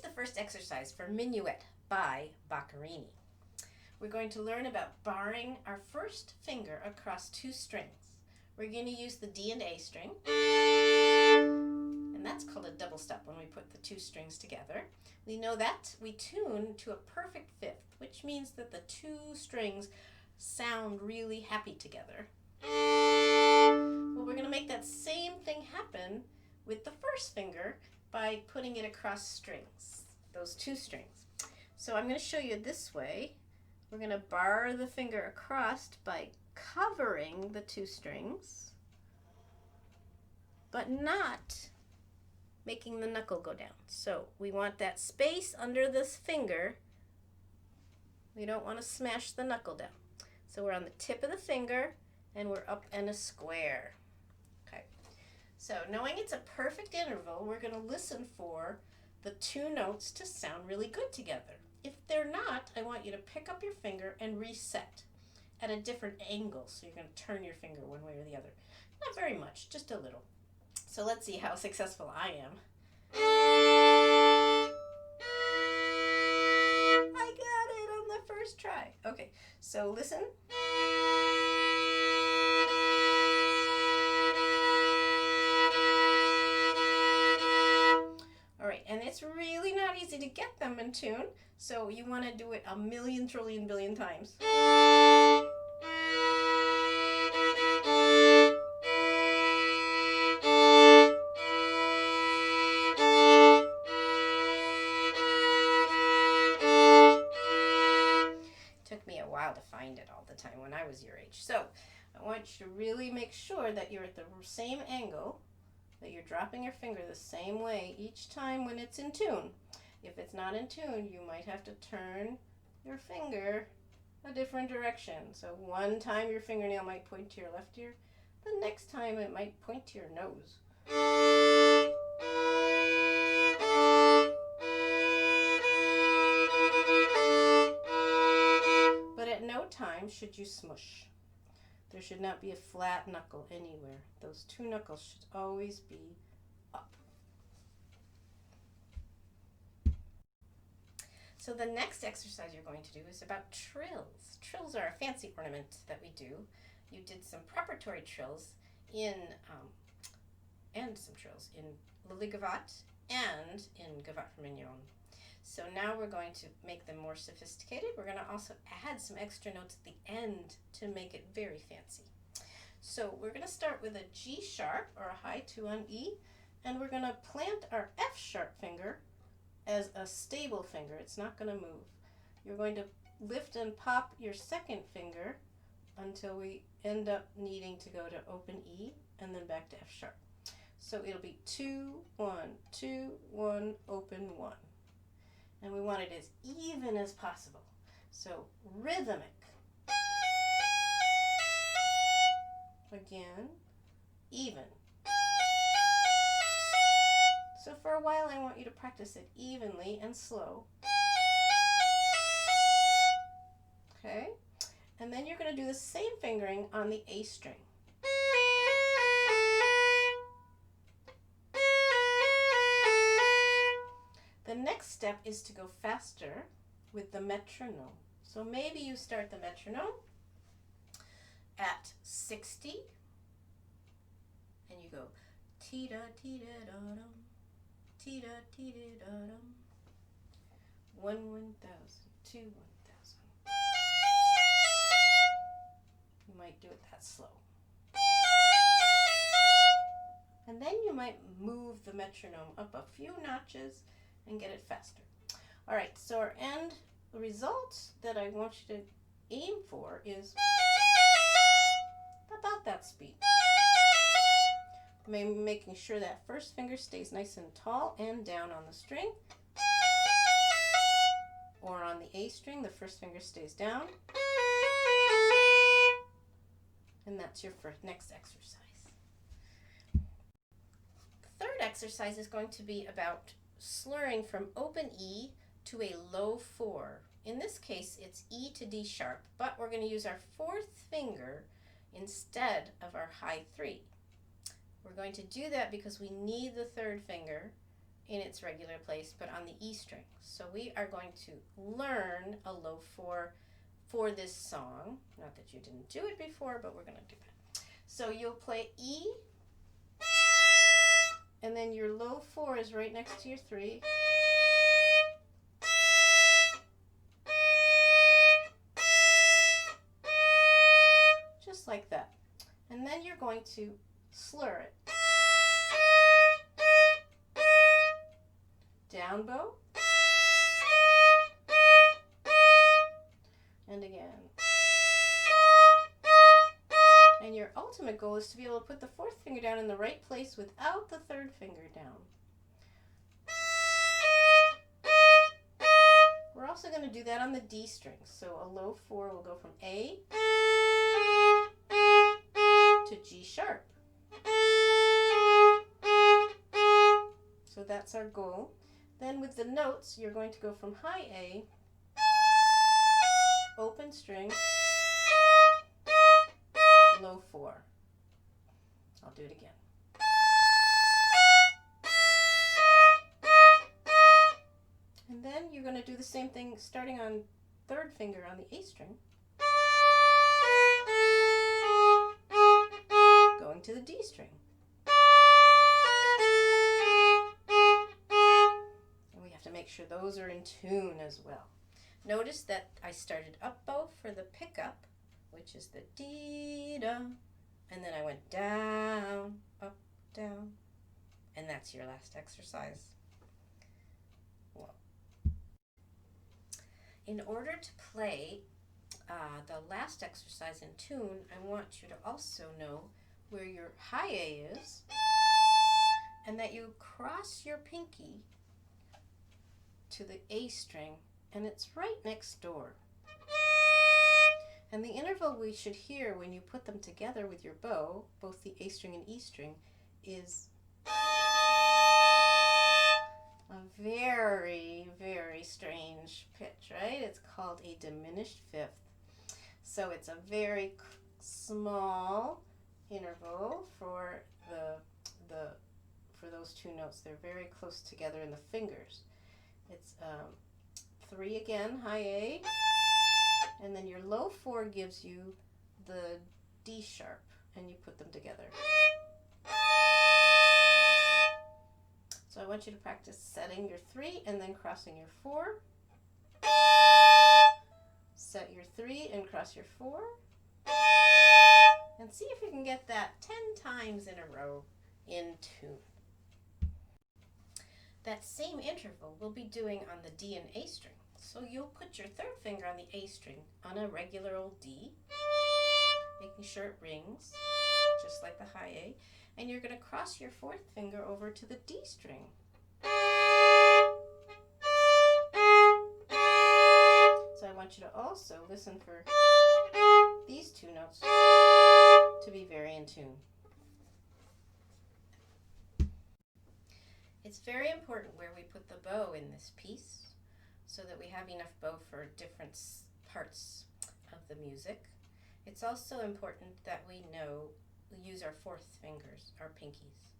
the first exercise for Minuet by Boccherini. We're going to learn about barring our first finger across two strings. We're going to use the D and A string, and that's called a double step when we put the two strings together. We know that we tune to a perfect fifth, which means that the two strings sound really happy together. Well, we're going to make that same thing happen with the first finger by putting it across strings, those two strings. So I'm going to show you this way. We're going to bar the finger across by covering the two strings, but not making the knuckle go down. So we want that space under this finger. We don't want to smash the knuckle down. So we're on the tip of the finger and we're up in a square. Okay. So knowing it's a perfect interval, we're going to listen for the two notes to sound really good together. If they're not, I want you to pick up your finger and reset at a different angle. So you're going to turn your finger one way or the other. Not very much, just a little. So let's see how successful I am. I got it on the first try. Okay, so listen. All right, and it's really not easy to get them in tune, so you want to do it a million, trillion, billion times. Took me a while to find it all the time when I was your age. So I want you to really make sure that you're at the same angle, that you're dropping your finger the same way each time when it's in tune. If it's not in tune, you might have to turn your finger a different direction. So one time your fingernail might point to your left ear, the next time it might point to your nose. But at no time should you smush. There should not be a flat knuckle anywhere. Those two knuckles should always be up. So the next exercise you're going to do is about trills. Trills are a fancy ornament that we do. You did some preparatory trills and some trills in Lily Gavotte and in Gavotte for Mignon. So now we're going to make them more sophisticated. We're going to also add some extra notes at the end to make it very fancy. So we're going to start with a G sharp or a high 2 on E, and we're going to plant our F sharp finger as a stable finger. It's not going to move. You're going to lift and pop your second finger until we end up needing to go to open E and then back to F sharp. So it'll be 2, 1, 2, 1, open 1. And we want it as even as possible. So rhythmic. Again, even. So for a while I want you to practice it evenly and slow. Okay? And then you're going to do the same fingering on the A string. The next step is to go faster with the metronome. So maybe you start the metronome at 60 and you go tee-da, tee-da, da-dum, tee-da, tee-da, da-dum, 1, 1,000, 2, 1,000. You might do it that slow. And then you might move the metronome up a few notches and get it faster. All right, so our end result that I want you to aim for is about that speed. Making sure that first finger stays nice and tall and down on the string. Or on the A string, the first finger stays down. And that's your next exercise. The third exercise is going to be about slurring from open E to a low 4. In this case, it's E to D sharp, but we're going to use our fourth finger instead of our high 3. We're going to do that because we need the third finger in its regular place, but on the E string. So we are going to learn a low 4 for this song. Not that you didn't do it before, but we're going to do it. So you'll play E, and then your low 4 is right next to your 3. Just like that. And then you're going to slur it. Down bow. And again. And your ultimate goal is to be able to put the 4th finger down in the right place without the 3rd finger down. We're also going to do that on the D string. So a low 4 will go from A to G sharp. So that's our goal. Then with the notes, you're going to go from high A, open string, low 4. I'll do it again. And then you're going to do the same thing starting on 3rd finger on the A string, going to the D string. And we have to make sure those are in tune as well. Notice that I started up bow for the pickup, which is the dee-da, and then I went down, up, down, and that's your last exercise. Well, in order to play the last exercise in tune, I want you to also know where your high A is, and that you cross your pinky to the A string, and it's right next door. And the interval we should hear when you put them together with your bow, both the A string and E string, is a very, very strange pitch, right? It's called a diminished fifth. So it's a very small interval for for those two notes. They're very close together in the fingers. It's 3 again, high A, and then your low 4 gives you the D sharp, and you put them together. So I want you to practice setting your 3 and then crossing your 4. Set your 3 and cross your 4. And see if you can get that 10 times in a row in tune. That same interval we'll be doing on the D and A string. So you'll put your 3rd finger on the A string on a regular old D, making sure it rings, just like the high A, and you're going to cross your 4th finger over to the D string. So I want you to also listen for these two notes to be very in tune. It's very important where we put the bow in this piece so that we have enough bow for different parts of the music. It's also important that we use our 4th fingers, our pinkies.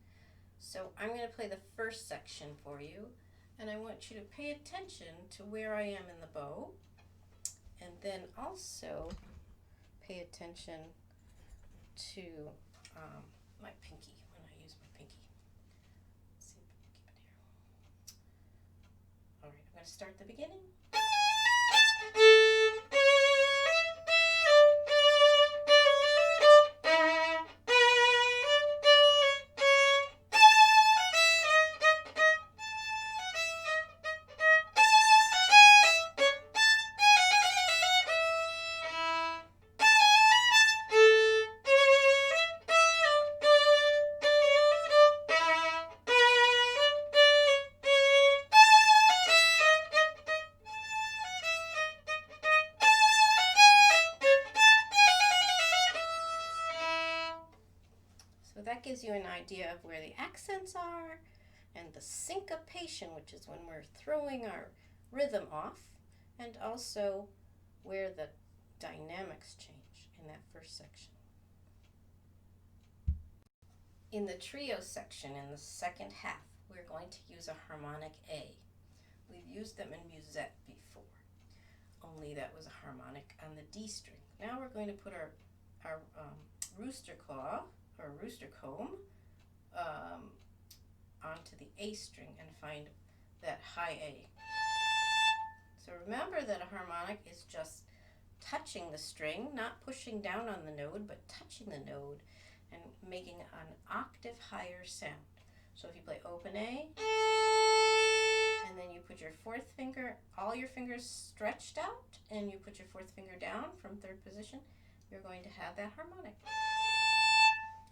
So I'm going to play the first section for you, and I want you to pay attention to where I am in the bow, and then also pay attention to my pinky when I use my pinky. Let's see if I can keep it here. All right, I'm going to start at the beginning. That gives you an idea of where the accents are and the syncopation, which is when we're throwing our rhythm off, and also where the dynamics change in that first section. In the trio section in the second half, we're going to use a harmonic A. We've used them in Musette before, only that was a harmonic on the D string. Now we're going to put our rooster claw, or rooster comb, onto the A string and find that high A. So remember that a harmonic is just touching the string, not pushing down on the node, but touching the node and making an octave higher sound. So if you play open A, and then you put your fourth finger, all your fingers stretched out, and you put your fourth finger down from third position, you're going to have that harmonic.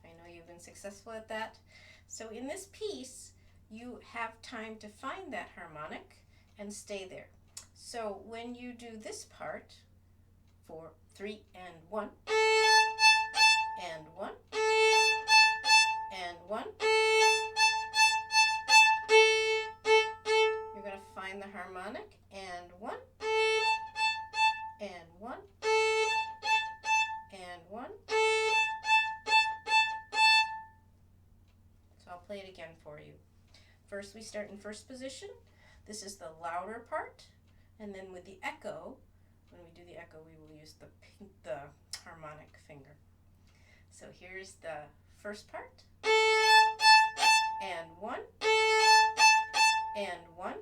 I know you've been successful at that. So in this piece, you have time to find that harmonic and stay there. So when you do this part, 4, 3, and 1, and 1, and 1, you're going to find the harmonic, and 1, and 1, and 1. So I'll play it again for you. First, we start in first position. This is the louder part, and then with the echo, when we do the echo, we will use the harmonic finger. So here's the first part, and 1, and 1,